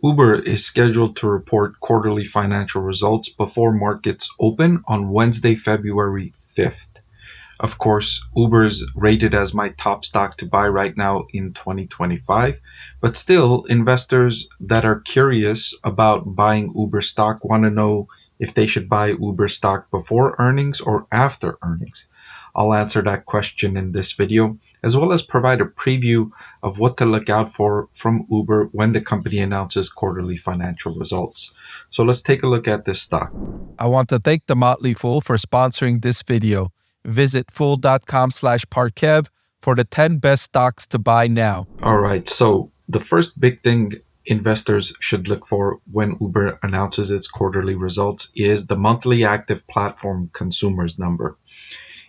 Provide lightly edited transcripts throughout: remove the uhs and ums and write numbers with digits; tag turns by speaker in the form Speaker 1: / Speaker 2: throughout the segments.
Speaker 1: Uber is scheduled to report quarterly financial results before markets open on Wednesday, February 5th. Of course, Uber is rated as my top stock to buy right now in 2025, but still, investors that are curious about buying Uber stock want to know if they should buy Uber stock before earnings or after earnings. I'll answer that question in this video, as well as provide a preview of what to look out for from Uber when the company announces quarterly financial results. So let's take a look at this stock.
Speaker 2: I want to thank the Motley Fool for sponsoring this video. Visit fool.com/Parkev for the 10 best stocks to buy now.
Speaker 1: All right, so the first big thing investors should look for when Uber announces its quarterly results is the monthly active platform consumers number.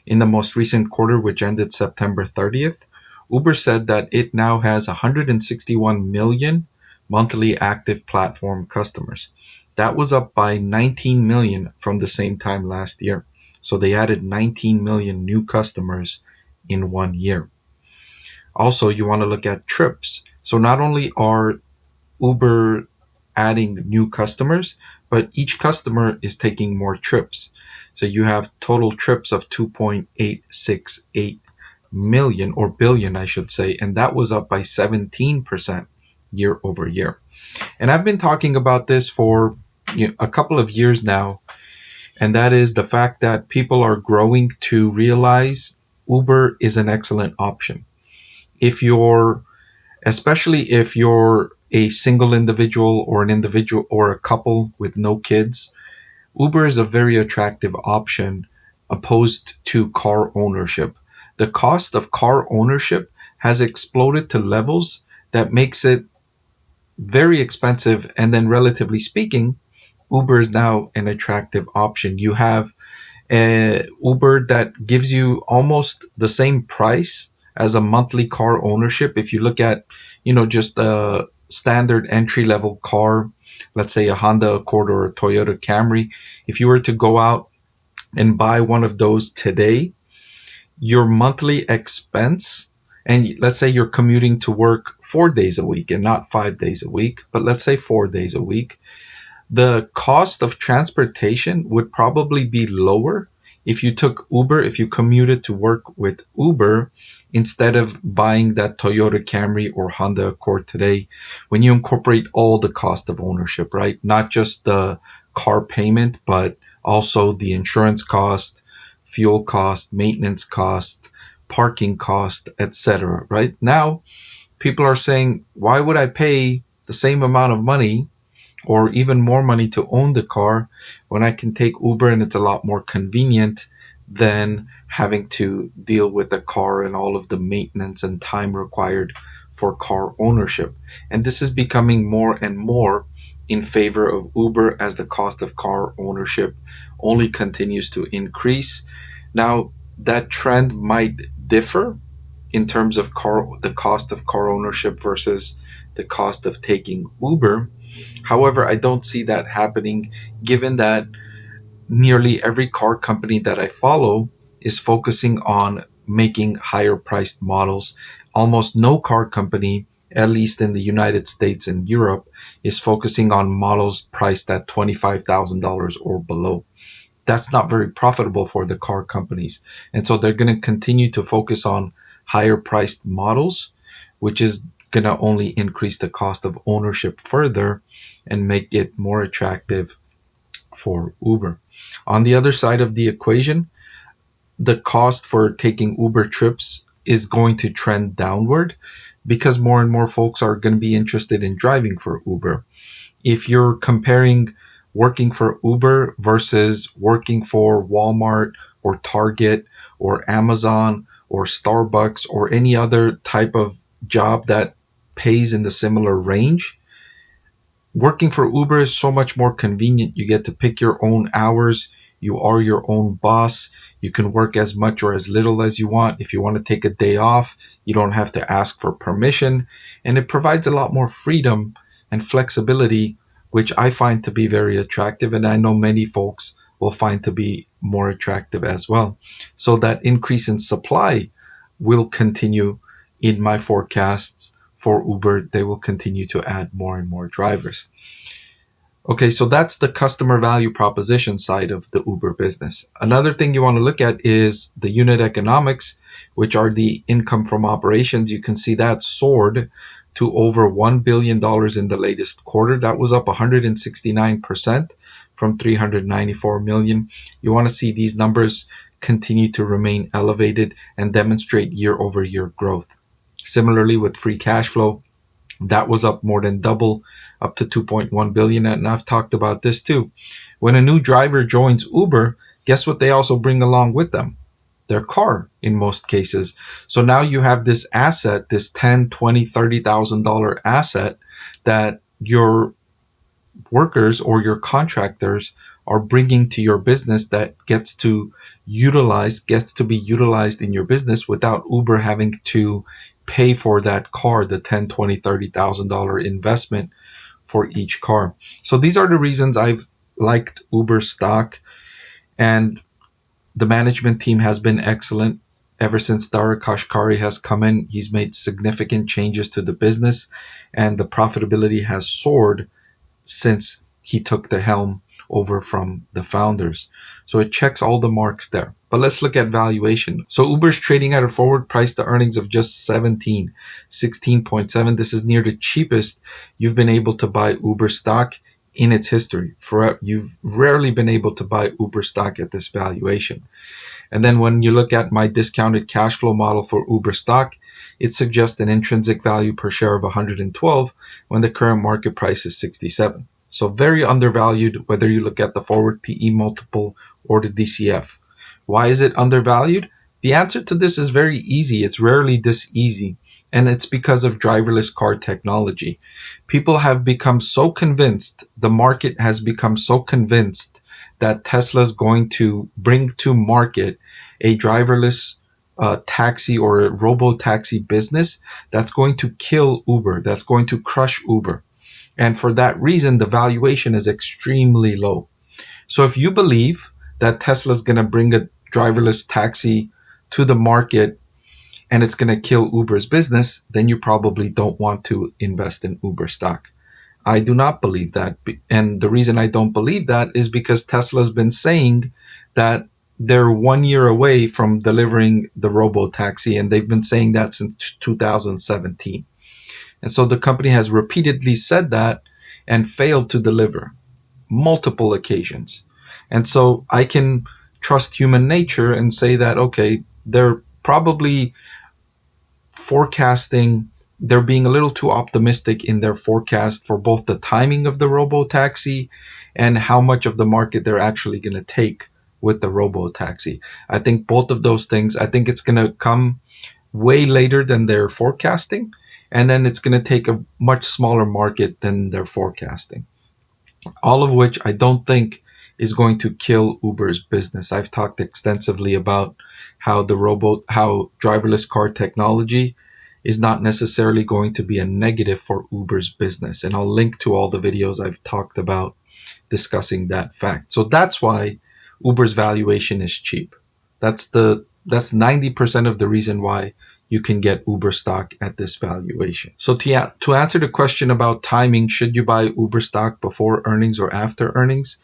Speaker 1: In the most recent quarter, which ended September 30th, Uber said that it now has 161 million monthly active platform customers. That was up by 19 million from the same time last year. So they added 19 million new customers in 1 year. Also, you want to look at trips. So not only are Uber adding new customers, but each customer is taking more trips. So you have total trips of 2.868 million, or billion, I should say, and that was up by 17% year over year. And I've been talking about this for a couple of years now, and that is the fact that people are growing to realize Uber is an excellent option. Especially if you're a single individual or an individual or a couple with no kids, Uber is a very attractive option opposed to car ownership. The cost of car ownership has exploded to levels that makes it very expensive, and then relatively speaking, Uber is now an attractive option. You have Uber that gives you almost the same price as a monthly car ownership. If you look at, just a standard entry-level car, let's say a Honda Accord or a Toyota Camry, if you were to go out and buy one of those today, your monthly expense, and let's say you're commuting to work 4 days a week and not 5 days a week, but let's say 4 days a week, the cost of transportation would probably be lower if you took Uber, if you commuted to work with Uber, instead of buying that Toyota Camry or Honda Accord today, when you incorporate all the cost of ownership, right? Not just the car payment, but also the insurance cost, fuel cost, maintenance cost, parking cost, etc. Right? Now, people are saying, why would I pay the same amount of money or even more money to own the car when I can take Uber and it's a lot more convenient than having to deal with the car and all of the maintenance and time required for car ownership. And this is becoming more and more in favor of Uber as the cost of car ownership only continues to increase. Now, that trend might differ in terms of the cost of car ownership versus the cost of taking Uber. However, I don't see that happening, given that nearly every car company that I follow is focusing on making higher priced models. Almost no car company, at least in the United States and Europe, is focusing on models priced at $25,000 or below. That's not very profitable for the car companies. And so they're going to continue to focus on higher priced models, which is going to only increase the cost of ownership further and make it more attractive for Uber. On the other side of the equation, the cost for taking Uber trips is going to trend downward because more and more folks are going to be interested in driving for Uber. If you're comparing working for Uber versus working for Walmart or Target or Amazon or Starbucks or any other type of job that pays in the similar range, working for Uber is so much more convenient. You get to pick your own hours. You are your own boss. You can work as much or as little as you want. If you want to take a day off, you don't have to ask for permission. And it provides a lot more freedom and flexibility, which I find to be very attractive. And I know many folks will find to be more attractive as well. So that increase in supply will continue in my forecasts for Uber, they will continue to add more and more drivers. Okay, so that's the customer value proposition side of the Uber business. Another thing you want to look at is the unit economics, which are the income from operations. You can see that soared to over $1 billion in the latest quarter. That was up 169% from 394 million. You want to see these numbers continue to remain elevated and demonstrate year-over-year growth. Similarly, with free cash flow, that was up more than double, up to 2.1 billion. And I've talked about this too. When a new driver joins Uber, guess what they also bring along with them? Their car in most cases. So now you have this asset, this $10, $20, $30,000 asset that your workers or your contractors are bringing to your business that gets to be utilized in your business without Uber having to pay for that car, the $10, $20, $30,000 investment for each car. So these are the reasons I've liked Uber stock, and the management team has been excellent. Ever since Dara Kashkari has come in, he's made significant changes to the business, and the profitability has soared since he took the helm over from the founders. So it checks all the marks there. But let's look at valuation. So Uber's trading at a forward price to earnings of just 16.7. This is near the cheapest you've been able to buy Uber stock in its history. You've rarely been able to buy Uber stock at this valuation. And then when you look at my discounted cash flow model for Uber stock, it suggests an intrinsic value per share of 112 when the current market price is 67. So very undervalued whether you look at the forward PE multiple or the DCF. Why is it undervalued? The answer to this is very easy. It's rarely this easy. And it's because of driverless car technology. People have become so convinced, the market has become so convinced that Tesla's going to bring to market a driverless taxi or a robotaxi business that's going to kill Uber, that's going to crush Uber. And for that reason, the valuation is extremely low. So if you believe that Tesla's going to bring a driverless taxi to the market and it's going to kill Uber's business, then you probably don't want to invest in Uber stock. I do not believe that. And the reason I don't believe that is because Tesla's been saying that they're 1 year away from delivering the robo-taxi, and they've been saying that since 2017. And so the company has repeatedly said that and failed to deliver multiple occasions. And so I can trust human nature and say that, okay, they're probably they're being a little too optimistic in their forecast for both the timing of the robo-taxi and how much of the market they're actually going to take with the robo-taxi. I think both of those things, I think it's going to come way later than they're forecasting, and then it's going to take a much smaller market than they're forecasting. All of which I don't think is going to kill Uber's business. I've talked extensively about how driverless car technology is not necessarily going to be a negative for Uber's business. And I'll link to all the videos I've talked about discussing that fact. So that's why Uber's valuation is cheap. That's 90% of the reason why you can get Uber stock at this valuation. So to answer the question about timing, should you buy Uber stock before earnings or after earnings?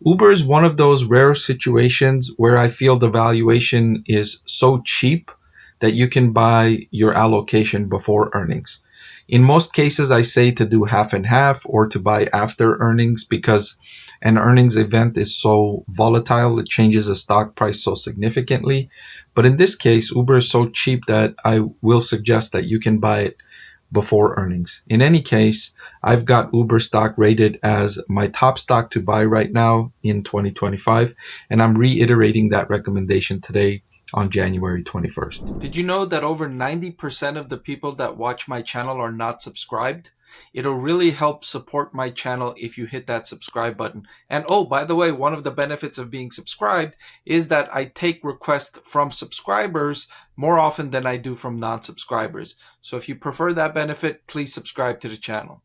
Speaker 1: Uber is one of those rare situations where I feel the valuation is so cheap that you can buy your allocation before earnings. In most cases, I say to do half and half or to buy after earnings because an earnings event is so volatile. It changes the stock price so significantly. But in this case, Uber is so cheap that I will suggest that you can buy it before earnings. In any case, I've got Uber stock rated as my top stock to buy right now in 2025. And I'm reiterating that recommendation today on January 21st. Did you know that over 90% of the people that watch my channel are not subscribed? It'll really help support my channel if you hit that subscribe button. And oh, by the way, one of the benefits of being subscribed is that I take requests from subscribers more often than I do from non-subscribers. So if you prefer that benefit, please subscribe to the channel.